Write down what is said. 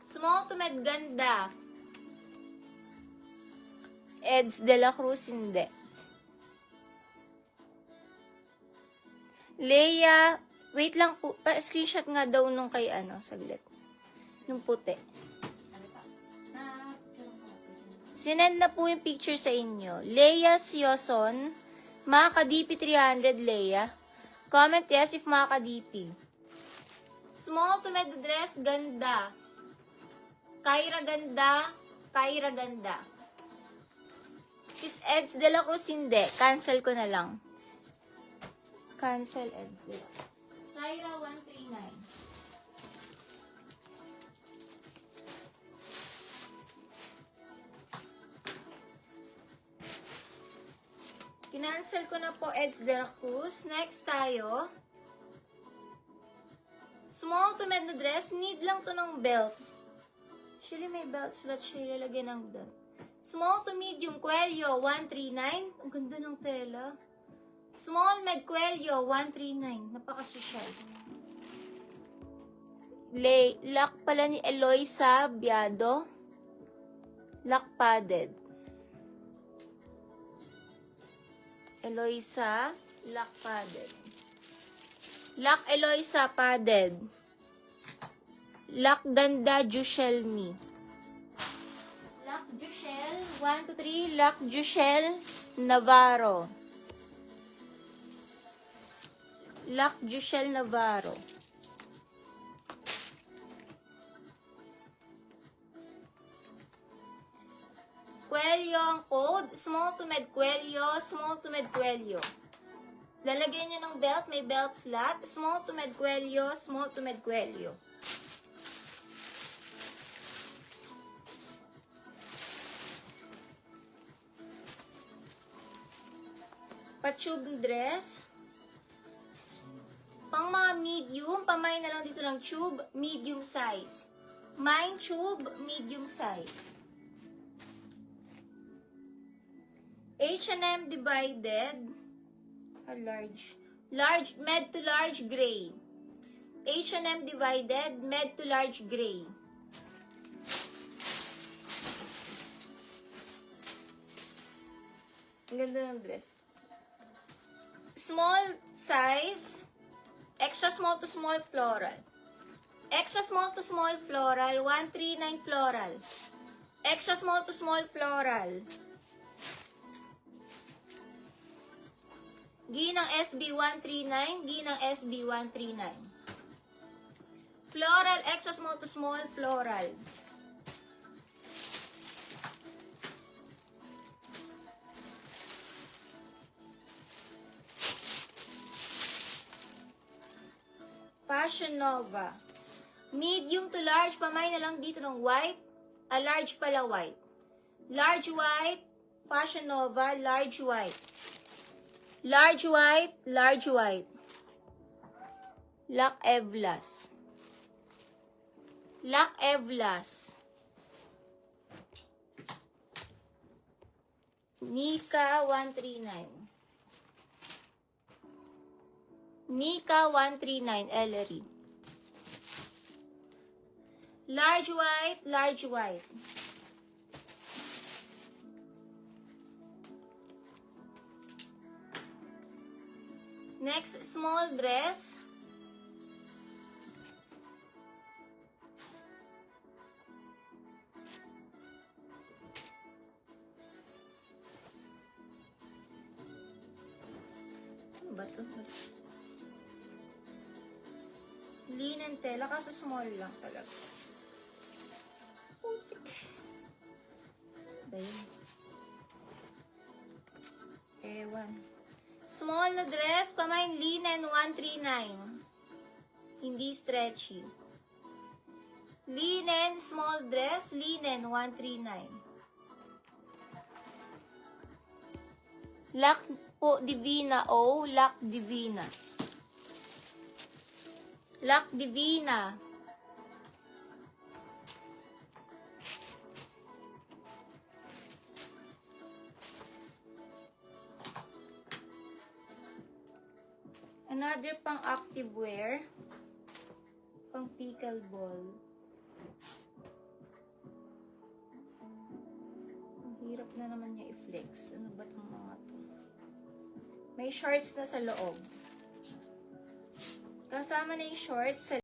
Small to med ganda. Eds de la Cruz, hindi. Leia, wait lang po. Pa-screenshot nga daw nung kay saglit. Nung puti. Sinend na po yung picture sa inyo. Leia Sioson, mga ka-DP 300, Leia. Comment yes if mga ka-DP. Small to med dress, ganda. Kyra ganda. Kyra ganda. Sis Eds de la Cruz, hindi. Cancel ko na lang. Cancel Eds de la Cruz. Kyra 139. Kinancel ko na po Eds de la Cruz. Next tayo. Small to med na dress. Need lang to ng belt. Actually, may belt slot siya ilalagay ng belt. Small to medium Cuello 139. Ang ganda ng tela. Small med Cuello 139. Napaka-social. Lock pala ni Eloisa Biado. Lock padded. Eloisa, lock padded. Lock Eloisa padded. Lock ganda Jushelmi. Lock Jushel, 1, 2, 3. Lock Jushel Navarro. Lock Jushel Navarro. Cuello ang code. Small to med Cuello. Small to med Cuello. Lalagyan nyo ng belt. May belt slot. Small to med Cuello. Small to med Cuello. Pa-tube dress. Pang mga medium. Pamay na lang dito ng tube. Medium size. Mine tube. Medium size. H&M divided, large, med to large gray. H&M divided, med to large gray. Ang ganda ng dress. Small size, extra small to small floral. Extra small to small floral, 139 floral. Extra small to small floral. Ginang SB139, Ginang SB139. Floral, extra small to small, floral. Fashion Nova. Medium to large, pamay na lang dito ng white. Large pala white. Large white, Fashion Nova, large white. Large white, large white. Lock Evlas. Lock Evlas. Nika 139. Nika 139, Ellery. Large white, large white. Next, small dress. Ano ba ito? Linen tela, kaso small lang talaga. Putik. Ayun. Ewan. Small na dress, pamain linen 139. Hindi stretchy. Linen, small dress, linen 139. Lock po Divina O, Lock Divina. Lock Divina. Another pang activewear. Pang pickleball. na naman niya i-flex. Ano ba itong mga to? May shorts na sa loob. Kasama na yung shorts sa